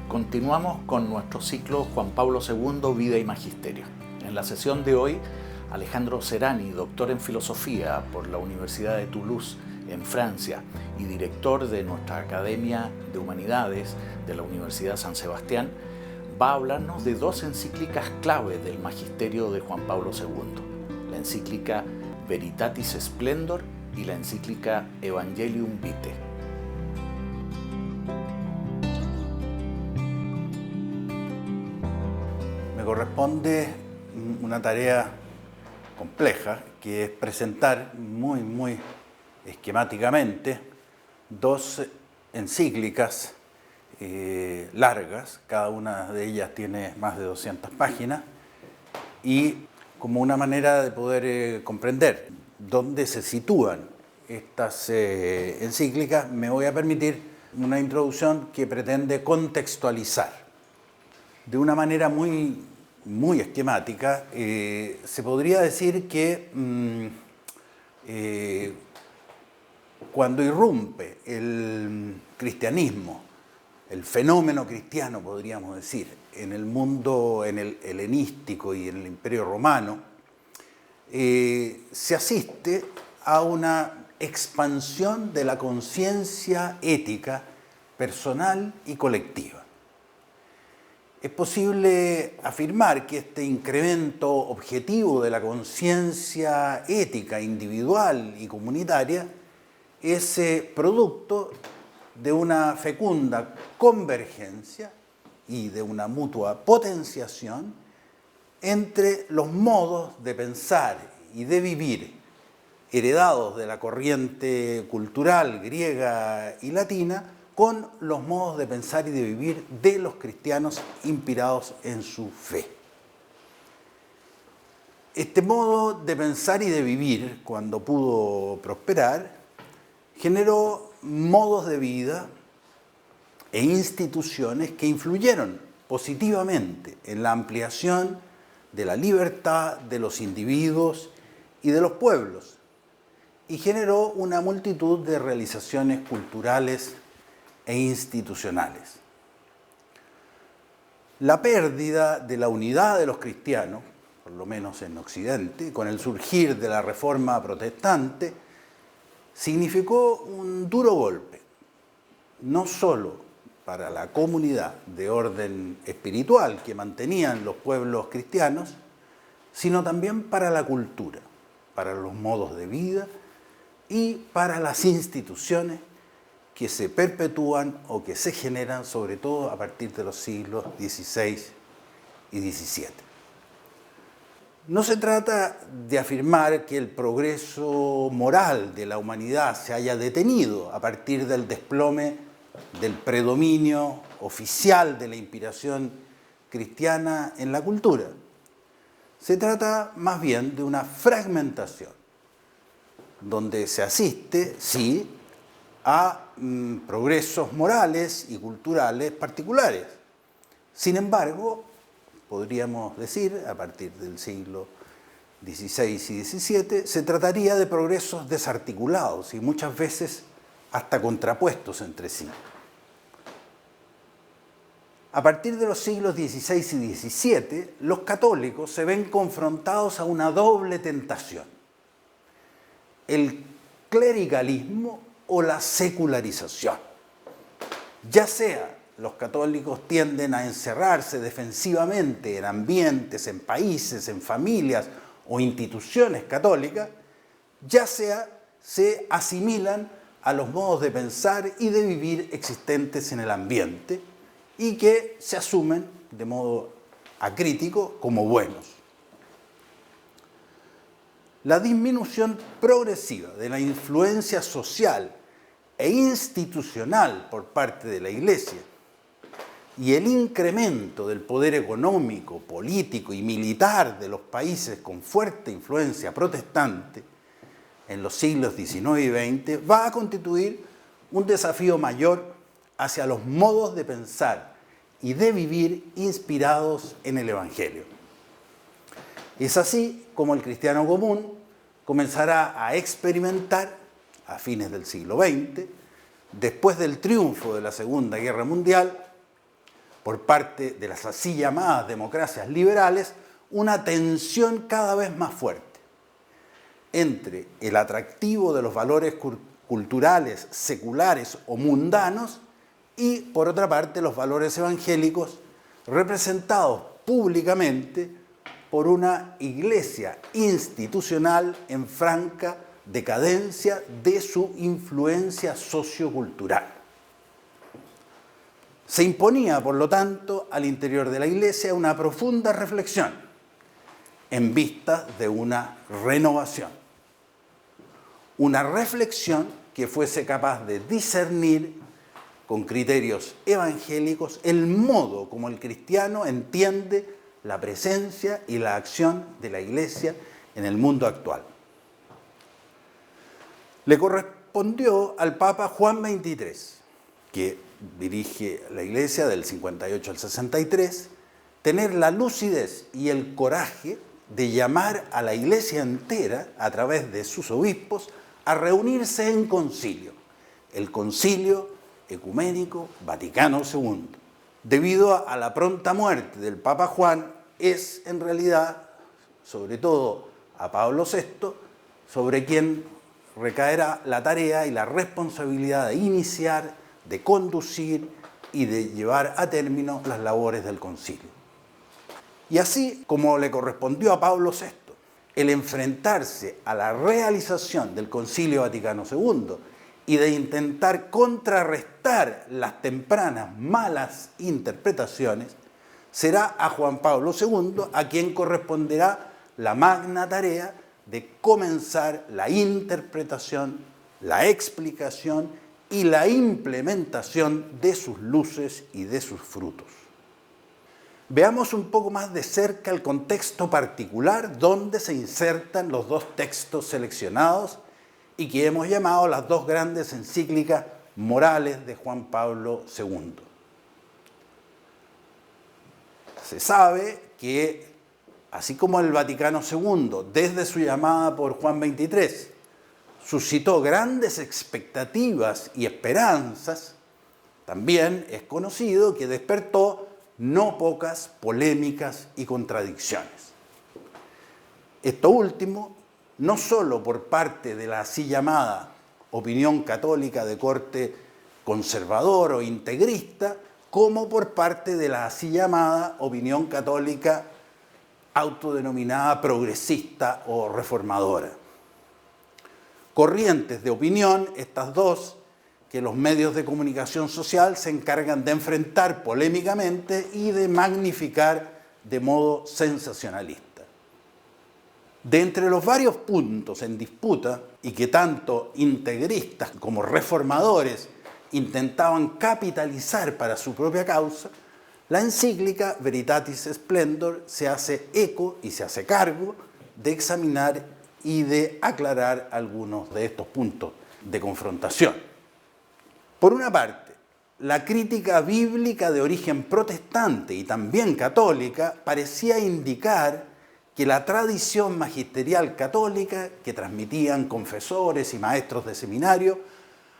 Continuamos con nuestro ciclo Juan Pablo II, Vida y Magisterio. En la sesión de hoy, Alejandro Serani, doctor en Filosofía por la Universidad de Toulouse, en Francia, y director de nuestra Academia de Humanidades de la Universidad San Sebastián, va a hablarnos de dos encíclicas clave del magisterio de Juan Pablo II, la encíclica Veritatis Splendor y la encíclica Evangelium Vitae. Me corresponde una tarea compleja, que es presentar muy esquemáticamente dos encíclicas largas, cada una de ellas tiene más de 200 páginas, y como una manera de poder comprender dónde se sitúan estas encíclicas, me voy a permitir una introducción que pretende contextualizar. De una manera muy esquemática, se podría decir que cuando irrumpe el cristianismo, el fenómeno cristiano, podríamos decir, en el mundo, en el helenístico y en el Imperio Romano, se asiste a una expansión de la conciencia ética personal y colectiva. Es posible afirmar que este incremento objetivo de la conciencia ética individual y comunitaria es producto de una fecunda convergencia y de una mutua potenciación entre los modos de pensar y de vivir heredados de la corriente cultural griega y latina con los modos de pensar y de vivir de los cristianos inspirados en su fe. Este modo de pensar y de vivir, cuando pudo prosperar, generó modos de vida e instituciones que influyeron positivamente en la ampliación de la libertad de los individuos y de los pueblos, y generó una multitud de realizaciones culturales e institucionales. La pérdida de la unidad de los cristianos, por lo menos en Occidente, con el surgir de la Reforma protestante, significó un duro golpe, no solo para la comunidad de orden espiritual que mantenían los pueblos cristianos, sino también para la cultura, para los modos de vida y para las instituciones que se perpetúan o que se generan sobre todo a partir de los siglos XVI y XVII. No se trata de afirmar que el progreso moral de la humanidad se haya detenido a partir del desplome del predominio oficial de la inspiración cristiana en la cultura. Se trata más bien de una fragmentación, donde se asiste, sí, a progresos morales y culturales particulares. Sin embargo, podríamos decir, a partir del siglo XVI y XVII, se trataría de progresos desarticulados y muchas veces hasta contrapuestos entre sí. A partir de los siglos XVI y XVII, los católicos se ven confrontados a una doble tentación: el clericalismo o la secularización. Ya sea los católicos tienden a encerrarse defensivamente en ambientes, en países, en familias o instituciones católicas, ya sea se asimilan a los modos de pensar y de vivir existentes en el ambiente y que se asumen de modo acrítico como buenos. La disminución progresiva de la influencia social e institucional por parte de la Iglesia y el incremento del poder económico, político y militar de los países con fuerte influencia protestante en los siglos XIX y XX va a constituir un desafío mayor hacia los modos de pensar y de vivir inspirados en el Evangelio. Es así como el cristiano común comenzará a experimentar, a fines del siglo XX, después del triunfo de la Segunda Guerra Mundial, por parte de las así llamadas democracias liberales una tensión cada vez más fuerte entre el atractivo de los valores culturales, seculares o mundanos y, por otra parte, los valores evangélicos representados públicamente por una iglesia institucional en franca decadencia de su influencia sociocultural. Se imponía, por lo tanto, al interior de la iglesia una profunda reflexión en vista de una renovación. Una reflexión que fuese capaz de discernir con criterios evangélicos el modo como el cristiano entiende la presencia y la acción de la iglesia en el mundo actual. Le correspondió al Papa Juan XXIII, que dirige la iglesia del 58 al 63, tener la lucidez y el coraje de llamar a la iglesia entera, a través de sus obispos, a reunirse en concilio, el Concilio Ecuménico Vaticano II. Debido a la pronta muerte del Papa Juan, es en realidad, sobre todo a Pablo VI, sobre quien recaerá la tarea y la responsabilidad de iniciar, de conducir y de llevar a término las labores del concilio. Y así como le correspondió a Pablo VI el enfrentarse a la realización del Concilio Vaticano II y de intentar contrarrestar las tempranas malas interpretaciones, será a Juan Pablo II a quien corresponderá la magna tarea de comenzar la interpretación, la explicación y la implementación de sus luces y de sus frutos. Veamos un poco más de cerca el contexto particular donde se insertan los dos textos seleccionados y que hemos llamado las dos grandes encíclicas morales de Juan Pablo II. Se sabe que, así como el Vaticano II, desde su llamada por Juan XXIII, suscitó grandes expectativas y esperanzas, también es conocido que despertó no pocas polémicas y contradicciones. Esto último, no solo por parte de la así llamada opinión católica de corte conservador o integrista, como por parte de la así llamada opinión católica autodenominada progresista o reformadora. Corrientes de opinión, estas dos, que los medios de comunicación social se encargan de enfrentar polémicamente y de magnificar de modo sensacionalista. De entre los varios puntos en disputa, y que tanto integristas como reformadores intentaban capitalizar para su propia causa, la encíclica Veritatis Splendor se hace eco y se hace cargo de examinar y de aclarar algunos de estos puntos de confrontación. Por una parte, la crítica bíblica de origen protestante y también católica parecía indicar que la tradición magisterial católica que transmitían confesores y maestros de seminario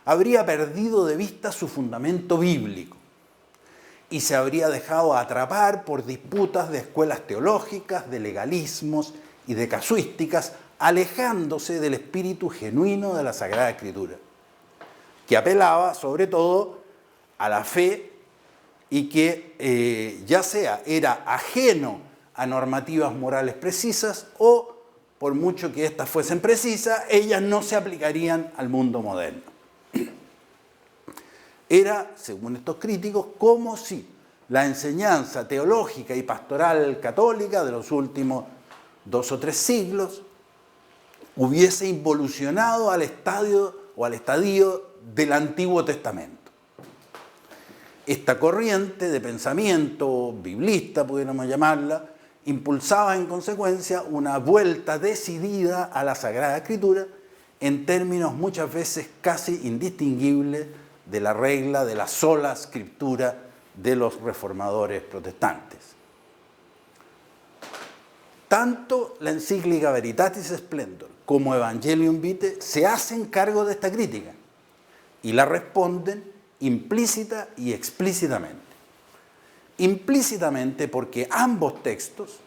habría perdido de vista su fundamento bíblico y se habría dejado atrapar por disputas de escuelas teológicas, de legalismos y de casuísticas, alejándose del espíritu genuino de la Sagrada Escritura, que apelaba sobre todo a la fe y que ya sea era ajeno a normativas morales precisas o, por mucho que éstas fuesen precisas, ellas no se aplicarían al mundo moderno. Era, según estos críticos, como si la enseñanza teológica y pastoral católica de los últimos 2 o 3 siglos hubiese involucionado al estadio o al estadio del Antiguo Testamento. Esta corriente de pensamiento biblista, pudiéramos llamarla, impulsaba en consecuencia una vuelta decidida a la Sagrada Escritura en términos muchas veces casi indistinguibles de la regla de la sola escritura de los reformadores protestantes. Tanto la encíclica Veritatis Splendor como Evangelium Vitae se hacen cargo de esta crítica y la responden implícita y explícitamente. implícitamente porque ambos textos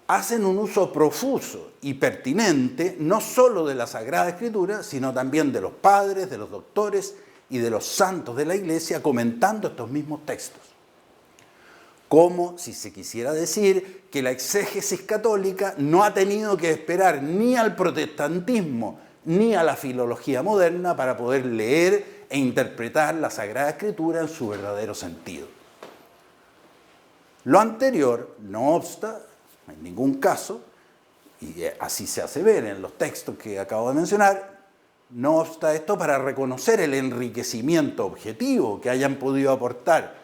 hacen un uso profuso y pertinente no solo de la Sagrada Escritura, sino también de los padres, de los doctores y de los santos de la Iglesia comentando estos mismos textos. Como si se quisiera decir que la exégesis católica no ha tenido que esperar ni al protestantismo ni a la filología moderna para poder leer e interpretar la Sagrada Escritura en su verdadero sentido. Lo anterior, no obsta, en ningún caso, y así se hace ver en los textos que acabo de mencionar, no obsta esto para reconocer el enriquecimiento objetivo que hayan podido aportar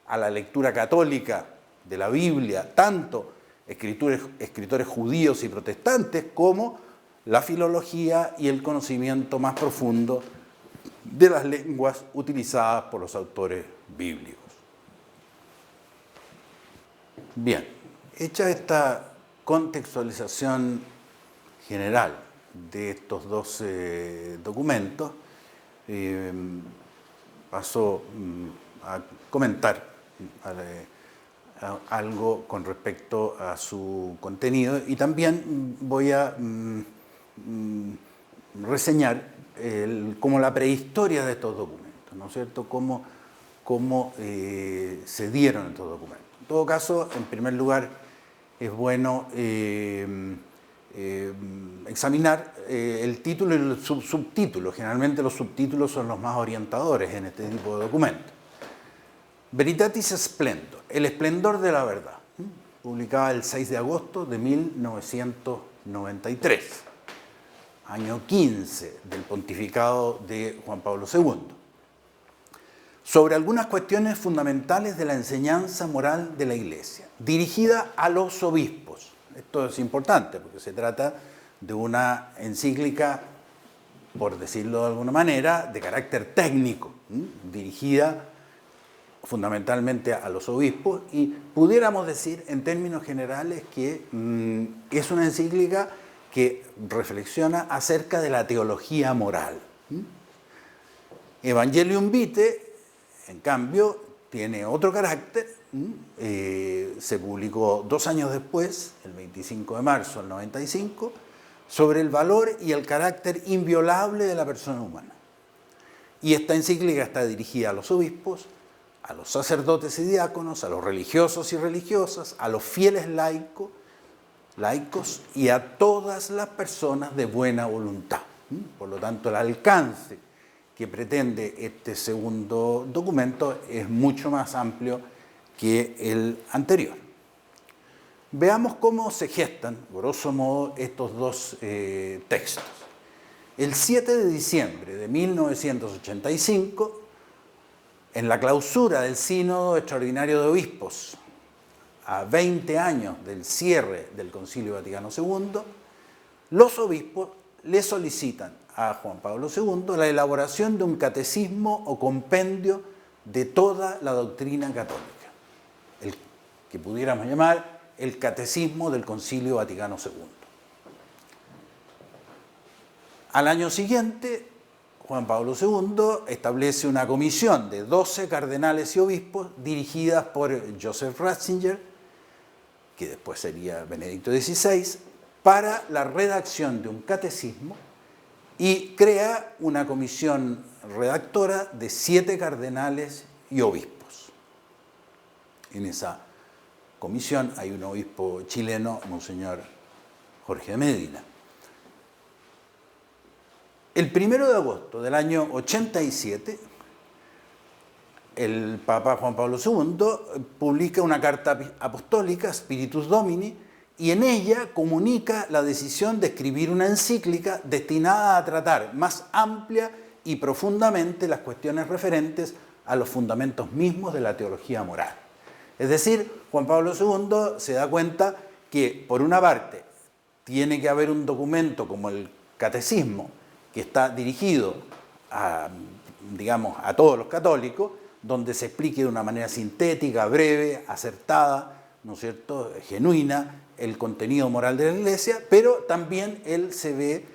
a la lectura católica de la Biblia, tanto escritores judíos y protestantes, como la filología y el conocimiento más profundo de las lenguas utilizadas por los autores bíblicos. Bien, hecha esta contextualización general de estos dos documentos, paso a comentar algo con respecto a su contenido y también voy a reseñar como la prehistoria de estos documentos, ¿no es cierto? Cómo se dieron estos documentos. En todo caso, en primer lugar, es bueno examinar el título y el subtítulo. Generalmente los subtítulos son los más orientadores en este tipo de documentos. Veritatis Splendor, el esplendor de la verdad, publicada el 6 de agosto de 1993, año 15 del pontificado de Juan Pablo II, sobre algunas cuestiones fundamentales de la enseñanza moral de la Iglesia, dirigida a los obispos. Esto es importante porque se trata de una encíclica, por decirlo de alguna manera, de carácter técnico, dirigida fundamentalmente a los obispos, y pudiéramos decir en términos generales que es una encíclica que reflexiona acerca de la teología moral. Evangelium Vitae, en cambio, tiene otro carácter. Se publicó 2 años después, el 25 de marzo del 95, sobre el valor y el carácter inviolable de la persona humana. Y esta encíclica está dirigida a los obispos, a los sacerdotes y diáconos, a los religiosos y religiosas, a los fieles laicos y a todas las personas de buena voluntad. Por lo tanto, el alcance que pretende este segundo documento es mucho más amplio que el anterior. Veamos cómo se gestan, grosso modo, estos dos textos. El 7 de diciembre de 1985, en la clausura del Sínodo Extraordinario de Obispos, a 20 años del cierre del Concilio Vaticano II, los obispos le solicitan a Juan Pablo II la elaboración de un catecismo o compendio de toda la doctrina católica, el que pudiéramos llamar el Catecismo del Concilio Vaticano II. Al año siguiente, Juan Pablo II establece una comisión de 12 cardenales y obispos dirigidas por Joseph Ratzinger, que después sería Benedicto XVI, para la redacción de un catecismo, y crea una comisión redactora de 7 cardenales y obispos. En esa comisión hay un obispo chileno, Monseñor Jorge de Medina. El 1 de agosto del año 87, el Papa Juan Pablo II publica una carta apostólica, Spiritus Domini, y en ella comunica la decisión de escribir una encíclica destinada a tratar más amplia y profundamente las cuestiones referentes a los fundamentos mismos de la teología moral. Es decir, Juan Pablo II se da cuenta que, por una parte, tiene que haber un documento como el Catecismo, que está dirigido a todos los católicos, donde se explique de una manera sintética, breve, acertada, ¿no es cierto?, genuina, el contenido moral de la Iglesia, pero también él se ve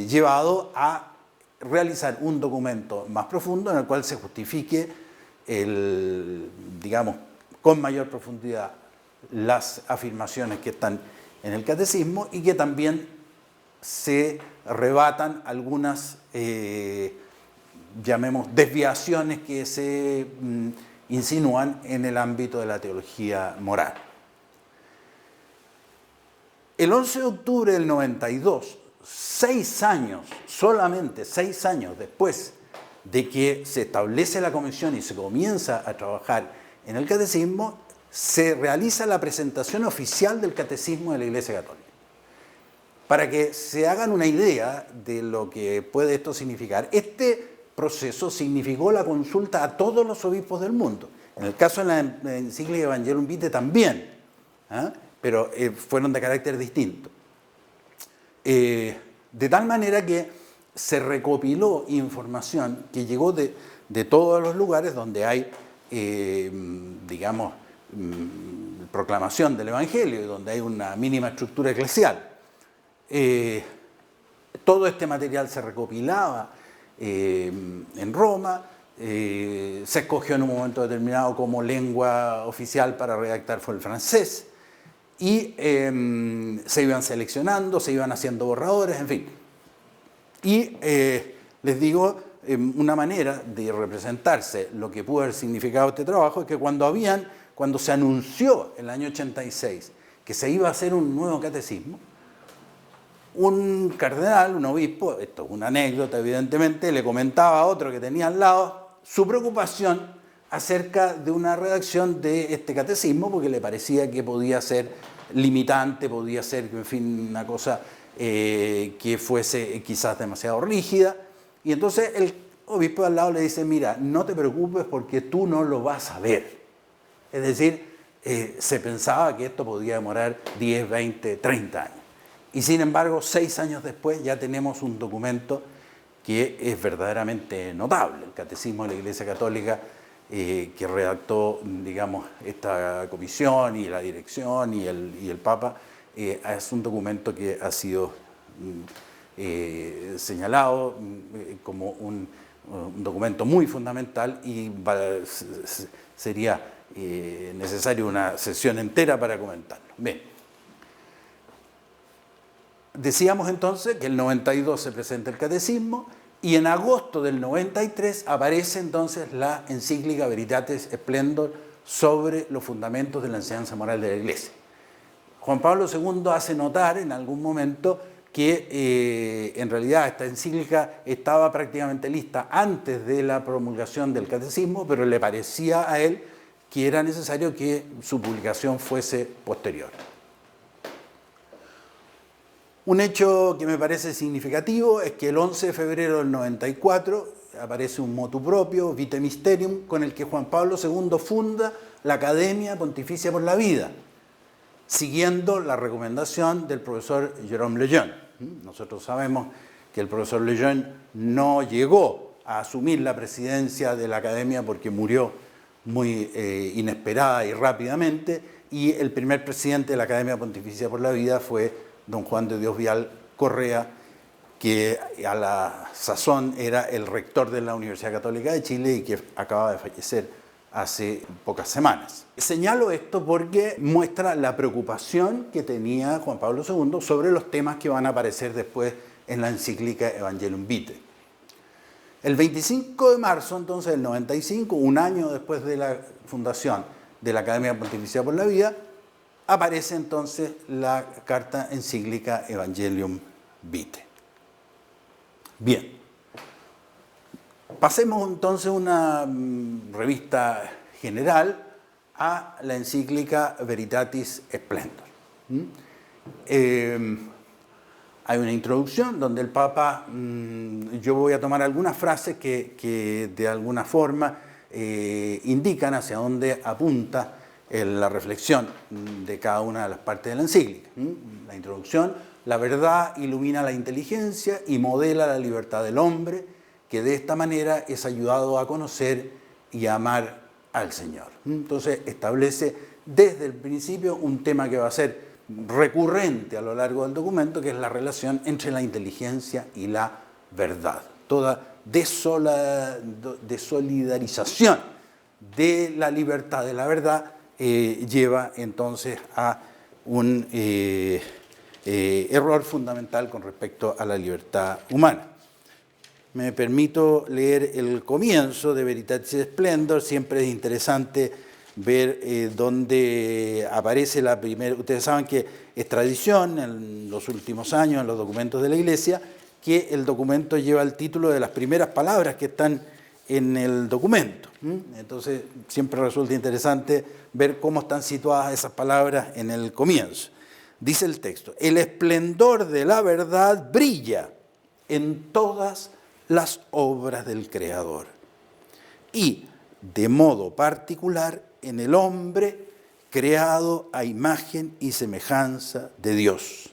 llevado a realizar un documento más profundo en el cual se justifique digamos, con mayor profundidad las afirmaciones que están en el catecismo y que también se rebatan algunas, llamemos, desviaciones que se insinúan en el ámbito de la teología moral. El 11 de octubre del 92, 6 años, solamente 6 años después de que se establece la comisión y se comienza a trabajar en el catecismo, se realiza la presentación oficial del catecismo de la Iglesia Católica. Para que se hagan una idea de lo que puede esto significar, este proceso significó la consulta a todos los obispos del mundo. En el caso de la encíclica Evangelium Vitae también, pero fueron de carácter distinto. De tal manera que se recopiló información que llegó de todos los lugares donde hay, digamos, proclamación del Evangelio, donde hay una mínima estructura eclesial. Todo este material se recopilaba en Roma, se escogió en un momento determinado como lengua oficial para redactar fue el francés, y se iban seleccionando, se iban haciendo borradores, en fin. Y les digo, una manera de representarse lo que pudo haber significado este trabajo es que cuando se anunció en el año 86 que se iba a hacer un nuevo catecismo, un cardenal, un obispo, esto es una anécdota evidentemente, le comentaba a otro que tenía al lado su preocupación acerca de una redacción de este catecismo porque le parecía que podía ser limitante, podía ser, en fin, una cosa que fuese quizás demasiado rígida. Y entonces el obispo de al lado le dice, mira, no te preocupes porque tú no lo vas a ver. Es decir, se pensaba que esto podía demorar 10, 20, 30 años. Y sin embargo, 6 años después ya tenemos un documento que es verdaderamente notable, el Catecismo de la Iglesia Católica, que redactó, digamos, esta comisión y la dirección y el Papa. Es un documento que ha sido señalado como un documento muy fundamental y sería necesario una sesión entera para comentarlo. Bien. Decíamos entonces que el 92 se presenta el catecismo y en agosto del 93 aparece entonces la encíclica Veritatis Splendor sobre los fundamentos de la enseñanza moral de la Iglesia. Juan Pablo II hace notar en algún momento que en realidad esta encíclica estaba prácticamente lista antes de la promulgación del catecismo, pero le parecía a él que era necesario que su publicación fuese posterior. Un hecho que me parece significativo es que el 11 de febrero del 94 aparece un motu proprio, Vitae Mysterium, con el que Juan Pablo II funda la Academia Pontificia por la Vida, siguiendo la recomendación del profesor Jérôme Lejeune. Nosotros sabemos que el profesor Lejeune no llegó a asumir la presidencia de la Academia porque murió muy inesperada y rápidamente, y el primer presidente de la Academia Pontificia por la Vida fue don Juan de Dios Vial Correa, que a la sazón era el rector de la Universidad Católica de Chile y que acaba de fallecer hace pocas semanas. Señalo esto porque muestra la preocupación que tenía Juan Pablo II sobre los temas que van a aparecer después en la encíclica Evangelium Vitae. El 25 de marzo, entonces, del 95, un año después de la fundación de la Academia Pontificia por la Vida, aparece entonces la carta encíclica Evangelium Vitae. Bien. Pasemos entonces una revista general a la encíclica Veritatis Splendor. Hay una introducción donde el Papa, yo voy a tomar algunas frases que de alguna forma indican hacia dónde apunta la reflexión de cada una de las partes de la encíclica. La introducción: la verdad ilumina la inteligencia y modela la libertad del hombre, que de esta manera es ayudado a conocer y a amar al Señor. Entonces establece desde el principio un tema que va a ser recurrente a lo largo del documento, que es la relación entre la inteligencia y la verdad. Toda desolidarización de la libertad, de la verdad, lleva entonces a un error fundamental con respecto a la libertad humana. Me permito leer el comienzo de Veritatis Splendor. Siempre es interesante ver dónde aparece la primera. Ustedes saben que es tradición en los últimos años, en los documentos de la Iglesia, que el documento lleva el título de las primeras palabras que están en el documento. Entonces, siempre resulta interesante ver cómo están situadas esas palabras en el comienzo. Dice el texto: el esplendor de la verdad brilla en todas las obras del Creador y, de modo particular, en el hombre creado a imagen y semejanza de Dios.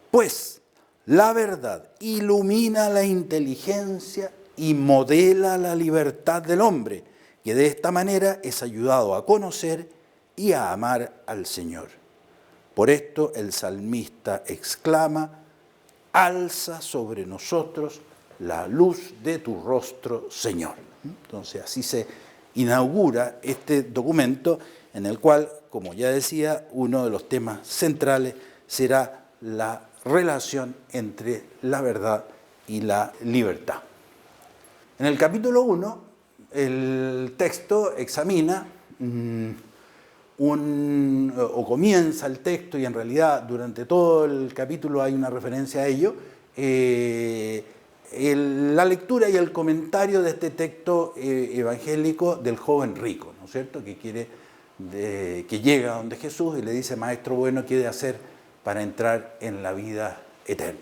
Pues la verdad ilumina la inteligencia y modela la libertad del hombre, que de esta manera es ayudado a conocer y a amar al Señor. Por esto el salmista exclama: alza sobre nosotros la luz de tu rostro, Señor. Entonces así se inaugura este documento, en el cual, como ya decía, uno de los temas centrales será la relación entre la verdad y la libertad. En el capítulo 1, el texto examina comienza el texto, y en realidad durante todo el capítulo hay una referencia a ello, la lectura y el comentario de este texto evangélico del joven rico, ¿no es cierto?, que llega donde Jesús y le dice: maestro bueno, ¿qué he de hacer para entrar en la vida eterna?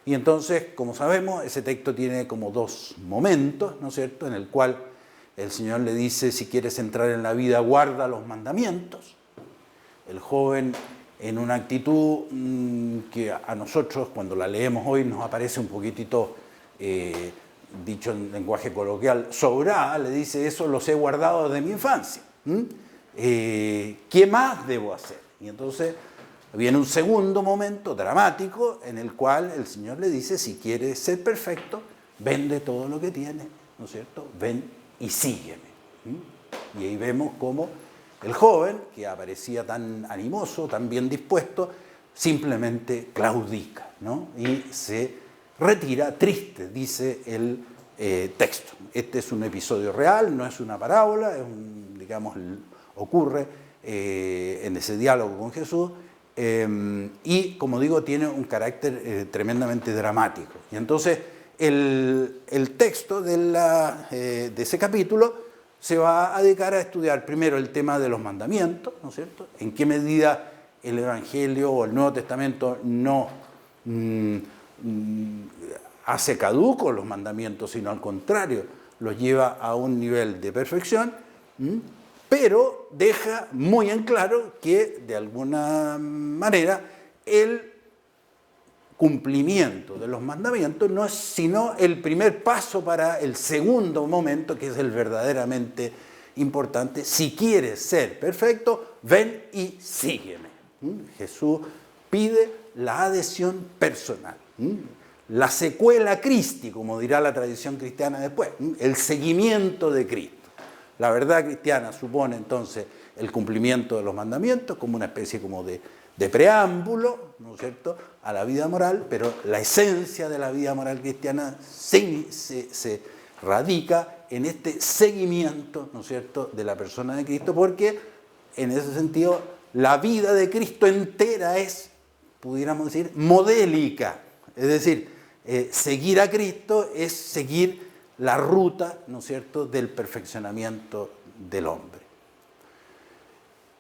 Y entonces, como sabemos, ese texto tiene como dos momentos, ¿no es cierto?, en el cual el Señor le dice: si quieres entrar en la vida, guarda los mandamientos. El joven, en una actitud que a nosotros, cuando la leemos hoy, nos aparece un poquitito, dicho en lenguaje coloquial, sobrada, le dice: eso los he guardado desde mi infancia. ¿Qué más debo hacer? Y entonces viene un segundo momento dramático en el cual el Señor le dice: si quieres ser perfecto, vende todo lo que tienes, ¿no es cierto? Ven y sígueme. Y ahí vemos cómo el joven, que aparecía tan animoso, tan bien dispuesto, simplemente claudica, ¿no? Y se retira triste, dice el texto. Este es un episodio real, no es una parábola, ocurre en ese diálogo con Jesús, y, como digo, tiene un carácter tremendamente dramático. Y entonces el texto de ese capítulo se va a dedicar a estudiar primero el tema de los mandamientos, ¿no es cierto? En qué medida el Evangelio o el Nuevo Testamento no hace caducos los mandamientos, sino al contrario, los lleva a un nivel de perfección, pero deja muy en claro que, de alguna manera, el cumplimiento de los mandamientos no es sino el primer paso para el segundo momento, que es el verdaderamente importante. Si quieres ser perfecto, ven y sígueme. Jesús pide la adhesión personal, la secuela Christi, como dirá la tradición cristiana después, el seguimiento de Cristo. La verdad cristiana supone entonces el cumplimiento de los mandamientos como una especie como de preámbulo, ¿no es cierto?, a la vida moral, pero la esencia de la vida moral cristiana se radica en este seguimiento, ¿no es cierto?, de la persona de Cristo, porque en ese sentido la vida de Cristo entera es, pudiéramos decir, modélica. Es decir, seguir a Cristo es seguir la ruta, ¿no es cierto?, del perfeccionamiento del hombre.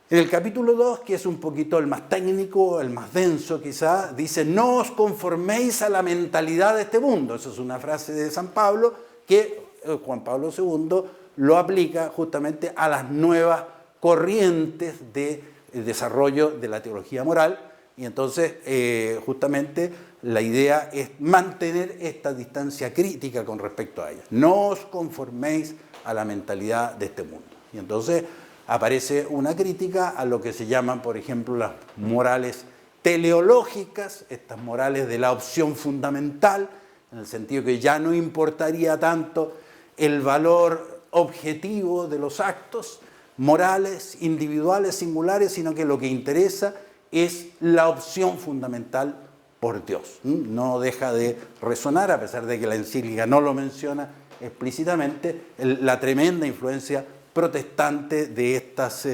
En el capítulo 2, que es un poquito el más técnico, el más denso quizá, dice: no os conforméis a la mentalidad de este mundo. Esa es una frase de San Pablo que Juan Pablo II lo aplica justamente a las nuevas corrientes de desarrollo de la teología moral, y entonces justamente la idea es mantener esta distancia crítica con respecto a ella. No os conforméis a la mentalidad de este mundo. Y entonces aparece una crítica a lo que se llaman, por ejemplo, las morales teleológicas, estas morales de la opción fundamental, en el sentido que ya no importaría tanto el valor objetivo de los actos morales, individuales, singulares, sino que lo que interesa es la opción fundamental por Dios. No deja de resonar, a pesar de que la encíclica no lo menciona explícitamente, la tremenda influencia protestante de estas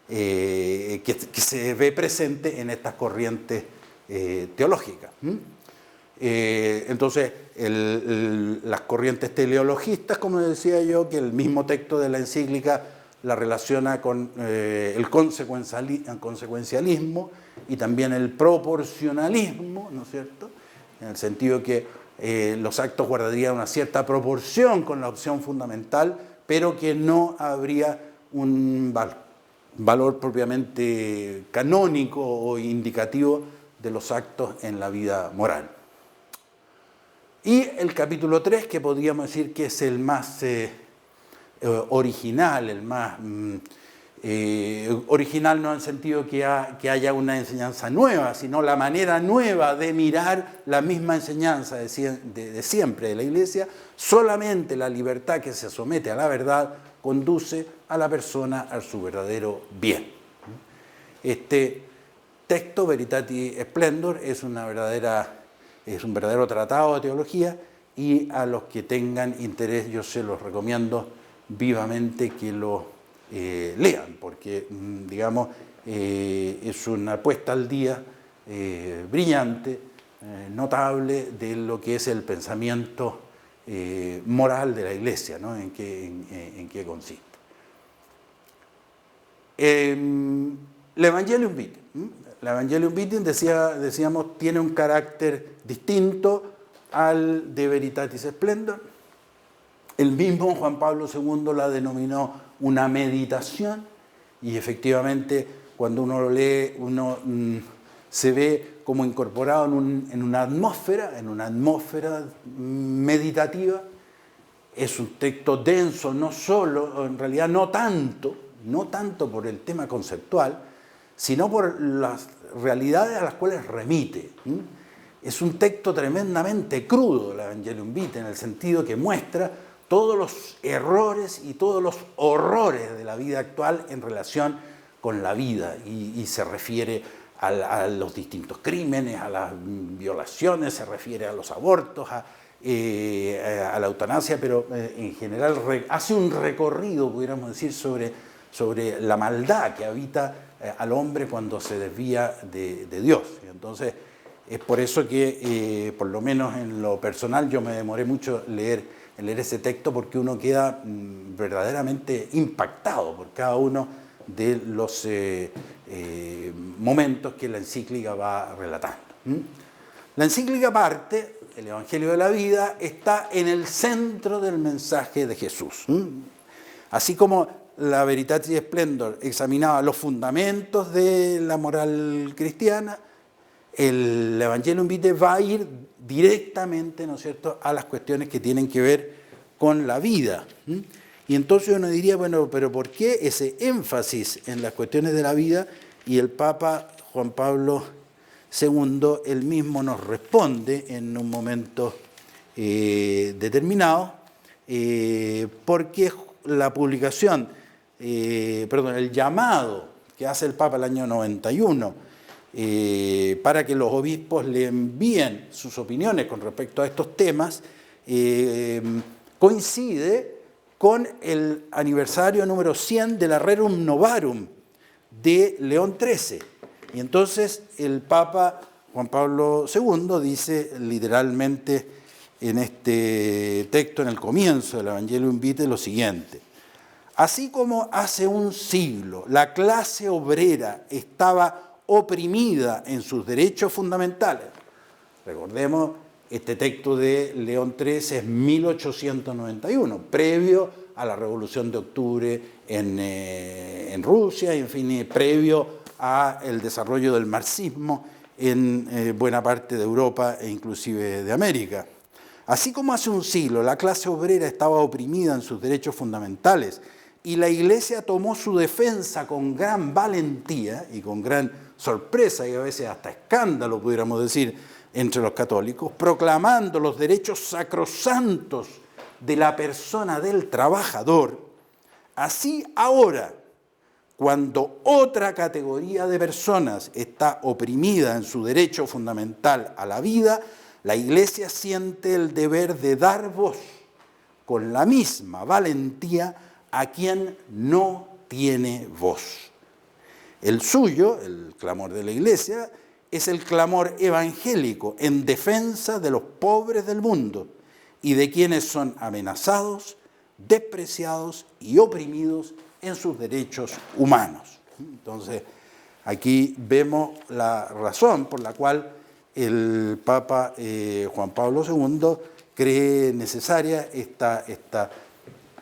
que se ve presente en estas corrientes teológicas. Entonces, las corrientes teleologistas, como decía yo, que el mismo texto de la encíclica la relaciona con el consecuencialismo y también el proporcionalismo, ¿no es cierto? En el sentido que los actos guardarían una cierta proporción con la opción fundamental, pero que no habría un valor propiamente canónico o indicativo de los actos en la vida moral. Y el capítulo 3, que podríamos decir que es el más original, el más original no en el sentido que haya una enseñanza nueva, sino la manera nueva de mirar la misma enseñanza de siempre de la Iglesia. Solamente la libertad que se somete a la verdad conduce a la persona a su verdadero bien. Este texto, Veritatis Splendor, es un verdadero tratado de teología, y a los que tengan interés yo se los recomiendo vivamente que lo lean, porque digamos es una puesta al día brillante, notable de lo que es el pensamiento moral de la Iglesia, ¿no? en qué consiste. El Evangelium Vitae. El Evangelium Vitae, decíamos, tiene un carácter distinto al de Veritatis Splendor. El mismo Juan Pablo II la denominó una meditación, y efectivamente cuando uno lo lee, uno se ve como incorporado en una atmósfera meditativa. Es un texto denso, no solo, en realidad no tanto por el tema conceptual, sino por las realidades a las cuales remite. Es un texto tremendamente crudo, el Evangelium Vitae, en el sentido que muestra todos los errores y todos los horrores de la vida actual en relación con la vida, y se refiere a los distintos crímenes, a las violaciones, se refiere a los abortos, a la eutanasia, pero en general hace un recorrido, pudiéramos decir, sobre la maldad que habita al hombre cuando se desvía de Dios. Entonces, es por eso que, por lo menos en lo personal, yo me demoré mucho en leer ese texto, porque uno queda verdaderamente impactado por cada uno de los momentos que la encíclica va relatando. La encíclica parte, el Evangelio de la Vida, está en el centro del mensaje de Jesús. Así como la Veritatis Splendor examinaba los fundamentos de la moral cristiana, el Evangelium Vitae va a ir directamente, ¿no es cierto?, a las cuestiones que tienen que ver con la vida. Y entonces uno diría, bueno, pero ¿por qué ese énfasis en las cuestiones de la vida? Y el Papa Juan Pablo II, él mismo nos responde en un momento determinado, porque la publicación, el llamado que hace el Papa el año 91, para que los obispos le envíen sus opiniones con respecto a estos temas, coincide con el aniversario número 100 de la Rerum Novarum de León XIII. Y entonces el Papa Juan Pablo II dice literalmente en este texto, en el comienzo del Evangelium Vitae, lo siguiente: así como hace un siglo la clase obrera estaba oprimida en sus derechos fundamentales. Recordemos, este texto de León XIII es 1891, previo a la Revolución de Octubre en Rusia, y en fin, previo al desarrollo del marxismo en buena parte de Europa e inclusive de América. Así como hace un siglo la clase obrera estaba oprimida en sus derechos fundamentales y la Iglesia tomó su defensa con gran valentía y con gran sorpresa, y a veces hasta escándalo, pudiéramos decir, entre los católicos, proclamando los derechos sacrosantos de la persona del trabajador, así ahora, cuando otra categoría de personas está oprimida en su derecho fundamental a la vida, la Iglesia siente el deber de dar voz con la misma valentía a quien no tiene voz. El suyo, el clamor de la Iglesia, es el clamor evangélico en defensa de los pobres del mundo y de quienes son amenazados, despreciados y oprimidos en sus derechos humanos. Entonces, aquí vemos la razón por la cual el Papa Juan Pablo II cree necesaria esta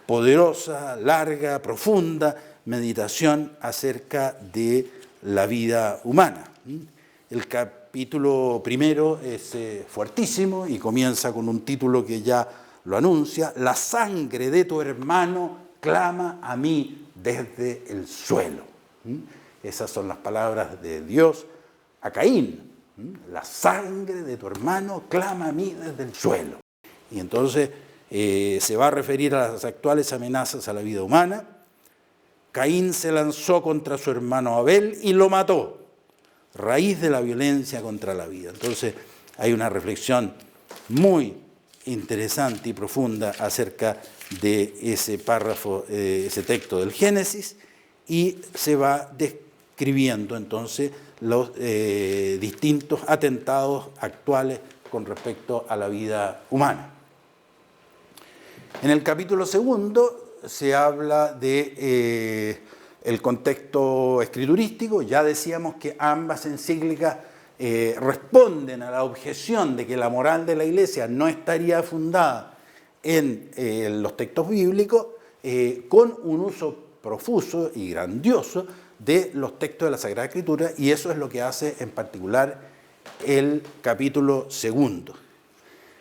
poderosa, larga, profunda meditación acerca de la vida humana. El capítulo primero es fuertísimo y comienza con un título que ya lo anuncia: la sangre de tu hermano clama a mí desde el suelo. Esas son las palabras de Dios a Caín. La sangre de tu hermano clama a mí desde el suelo. Y entonces se va a referir a las actuales amenazas a la vida humana. Caín se lanzó contra su hermano Abel y lo mató, raíz de la violencia contra la vida. Entonces hay una reflexión muy interesante y profunda acerca de ese párrafo, ese texto del Génesis, y se va describiendo entonces los distintos atentados actuales con respecto a la vida humana. En el capítulo segundo se habla de el contexto escriturístico. Ya decíamos que ambas encíclicas responden a la objeción de que la moral de la Iglesia no estaría fundada en los textos bíblicos, con un uso profuso y grandioso de los textos de la Sagrada Escritura, y eso es lo que hace en particular el capítulo segundo.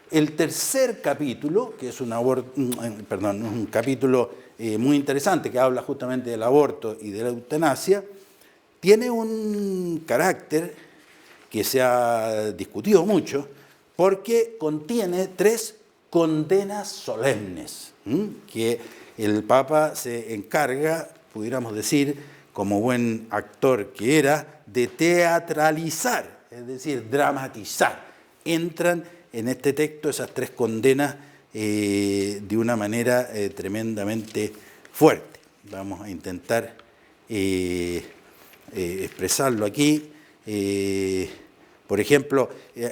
El tercer capítulo, que es un capítulo muy interesante que habla justamente del aborto y de la eutanasia, tiene un carácter que se ha discutido mucho porque contiene 3 condenas solemnes que el Papa se encarga, pudiéramos decir, como buen actor que era, de teatralizar, es decir, dramatizar. Entran en este texto esas 3 condenas de una manera tremendamente fuerte. Vamos a intentar expresarlo aquí. Por ejemplo,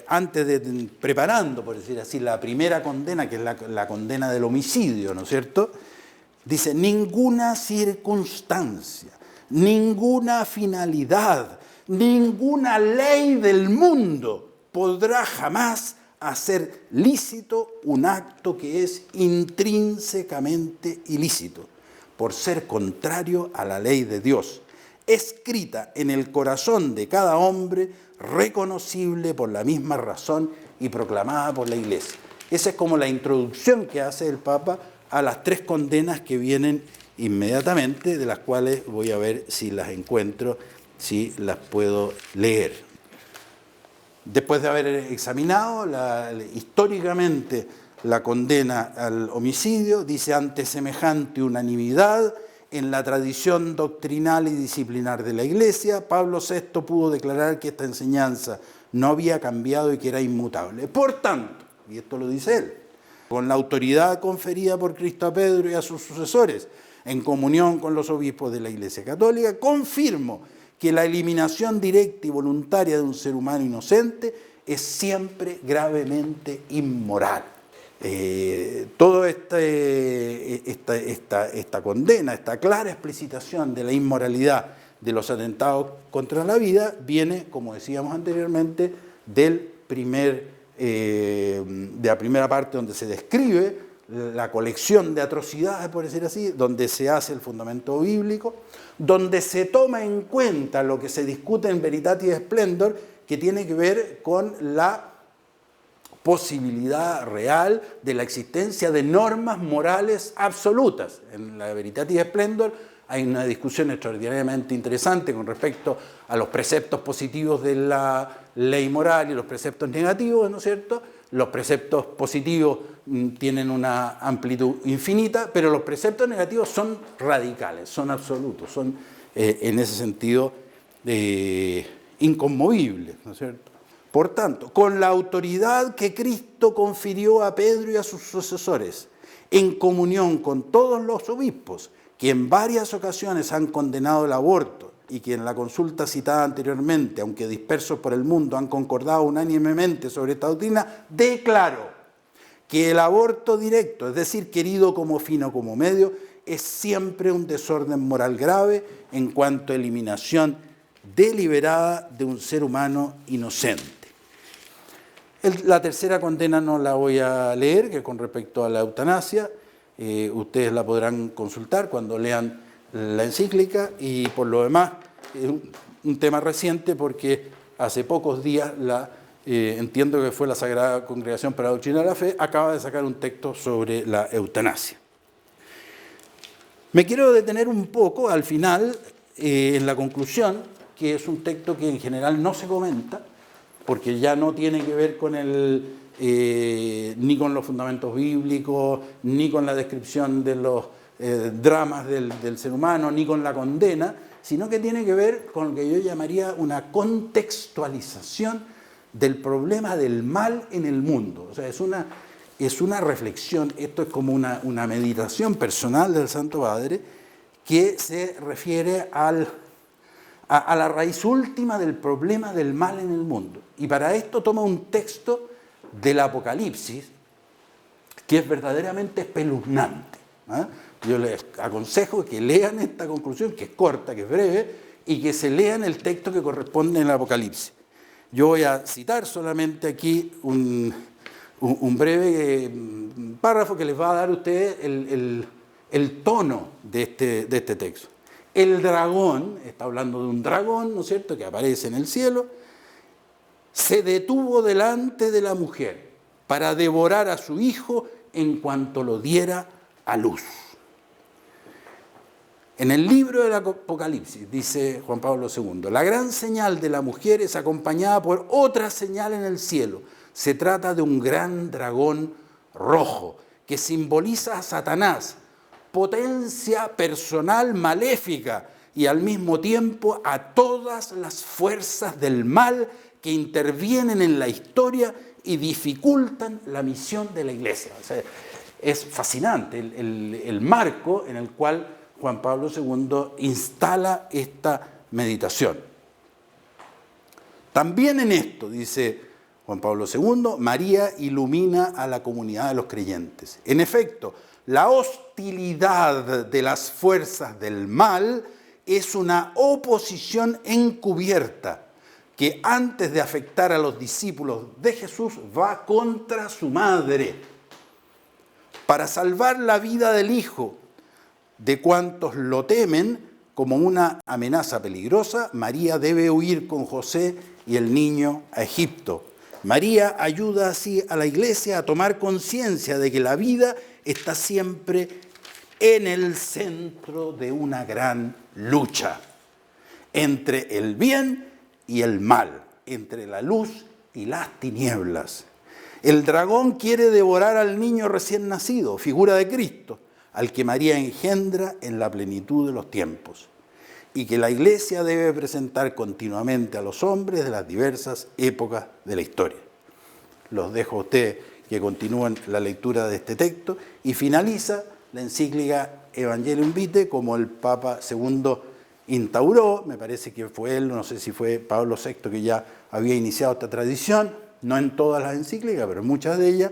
antes de preparando, por decir así, la primera condena, que es la condena del homicidio, ¿no es cierto? Dice: ninguna circunstancia, ninguna finalidad, ninguna ley del mundo podrá jamás hacer lícito un acto que es intrínsecamente ilícito, por ser contrario a la ley de Dios, escrita en el corazón de cada hombre, reconocible por la misma razón y proclamada por la Iglesia. Esa es como la introducción que hace el Papa a las 3 condenas que vienen inmediatamente, de las cuales voy a ver si las encuentro, si las puedo leer. Después de haber examinado históricamente la condena al homicidio, dice: ante semejante unanimidad en la tradición doctrinal y disciplinar de la Iglesia, Pablo VI pudo declarar que esta enseñanza no había cambiado y que era inmutable. Por tanto, y esto lo dice él, con la autoridad conferida por Cristo a Pedro y a sus sucesores, en comunión con los obispos de la Iglesia Católica, confirmo que la eliminación directa y voluntaria de un ser humano inocente es siempre gravemente inmoral. Toda esta condena, esta clara explicitación de la inmoralidad de los atentados contra la vida viene, como decíamos anteriormente, de la primera parte, donde se describe la colección de atrocidades, por decir así, donde se hace el fundamento bíblico, donde se toma en cuenta lo que se discute en Veritatis Splendor, que tiene que ver con la posibilidad real de la existencia de normas morales absolutas. En la Veritatis Splendor hay una discusión extraordinariamente interesante con respecto a los preceptos positivos de la ley moral y los preceptos negativos, ¿no es cierto? Los preceptos positivos tienen una amplitud infinita, pero los preceptos negativos son radicales, son absolutos, son en ese sentido inconmovibles, ¿no es cierto? Por tanto, con la autoridad que Cristo confirió a Pedro y a sus sucesores, en comunión con todos los obispos, que en varias ocasiones han condenado el aborto y que en la consulta citada anteriormente, aunque dispersos por el mundo, han concordado unánimemente sobre esta doctrina, declaro que el aborto directo, es decir, querido como fin o como medio, es siempre un desorden moral grave en cuanto a eliminación deliberada de un ser humano inocente. La tercera condena no la voy a leer, que con respecto a la eutanasia, ustedes la podrán consultar cuando lean la encíclica, y por lo demás es un tema reciente porque hace pocos días entiendo que fue la Sagrada Congregación para la Doctrina de la Fe, acaba de sacar un texto sobre la eutanasia. Me quiero detener un poco al final, en la conclusión, que es un texto que en general no se comenta, porque ya no tiene que ver con ni con los fundamentos bíblicos, ni con la descripción de los dramas del ser humano, ni con la condena, sino que tiene que ver con lo que yo llamaría una contextualización del problema del mal en el mundo. O sea, es una reflexión, esto es como una meditación personal del Santo Padre que se refiere a la raíz última del problema del mal en el mundo. Y para esto toma un texto del Apocalipsis que es verdaderamente espeluznante. Yo les aconsejo que lean esta conclusión, que es corta, que es breve, y que se lean el texto que corresponde en el Apocalipsis. Yo voy a citar solamente aquí un breve párrafo que les va a dar a ustedes el tono de este texto. El dragón, está hablando de un dragón, ¿no es cierto?, que aparece en el cielo, se detuvo delante de la mujer para devorar a su hijo en cuanto lo diera a luz. En el libro del Apocalipsis, dice Juan Pablo II, la gran señal de la mujer es acompañada por otra señal en el cielo. Se trata de un gran dragón rojo que simboliza a Satanás, potencia personal maléfica, y al mismo tiempo a todas las fuerzas del mal que intervienen en la historia y dificultan la misión de la Iglesia. O sea, es fascinante el marco en el cual Juan Pablo II instala esta meditación. También en esto, dice Juan Pablo II, María ilumina a la comunidad de los creyentes. En efecto, la hostilidad de las fuerzas del mal es una oposición encubierta que antes de afectar a los discípulos de Jesús va contra su madre. Para salvar la vida del Hijo de cuantos lo temen como una amenaza peligrosa, María debe huir con José y el niño a Egipto. María ayuda así a la Iglesia a tomar conciencia de que la vida está siempre en el centro de una gran lucha entre el bien y el mal, entre la luz y las tinieblas. El dragón quiere devorar al niño recién nacido, figura de Cristo, al que María engendra en la plenitud de los tiempos, y que la Iglesia debe presentar continuamente a los hombres de las diversas épocas de la historia. Los dejo a ustedes que continúen la lectura de este texto, y finaliza la encíclica Evangelium Vitae, como el Papa II instauró, me parece que fue él, no sé si fue Pablo VI que ya había iniciado esta tradición, no en todas las encíclicas, pero en muchas de ellas,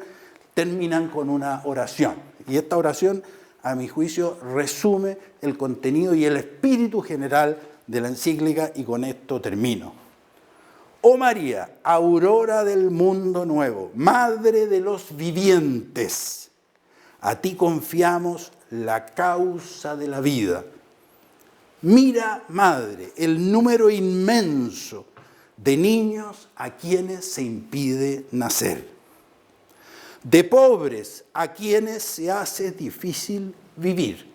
terminan con una oración. Y esta oración, a mi juicio, resume el contenido y el espíritu general de la encíclica, y con esto termino. Oh María, aurora del mundo nuevo, madre de los vivientes, a ti confiamos la causa de la vida. Mira, madre, el número inmenso de niños a quienes se impide nacer, de pobres a quienes se hace difícil vivir,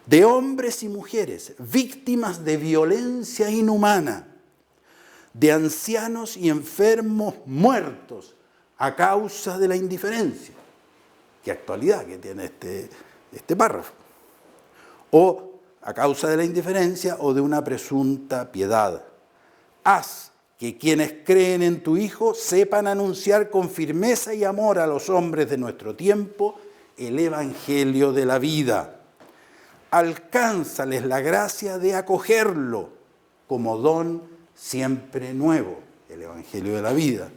de hombres y mujeres víctimas de violencia inhumana, de ancianos y enfermos muertos a causa de la indiferencia. Qué actualidad que tiene este párrafo. O a causa de la indiferencia o de una presunta piedad. Haz que quienes creen en tu Hijo sepan anunciar con firmeza y amor a los hombres de nuestro tiempo el Evangelio de la vida. Alcánzales la gracia de acogerlo como don siempre nuevo, el Evangelio de la vida.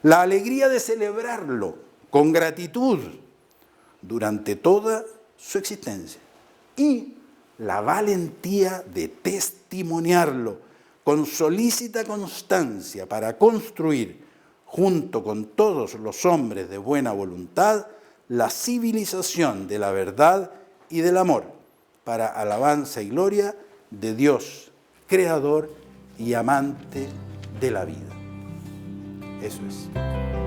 La alegría de celebrarlo con gratitud durante toda su existencia. Y la valentía de testimoniarlo con solícita constancia para construir, junto con todos los hombres de buena voluntad, la civilización de la verdad y del amor, para alabanza y gloria de Dios, creador y amante de la vida. Eso es.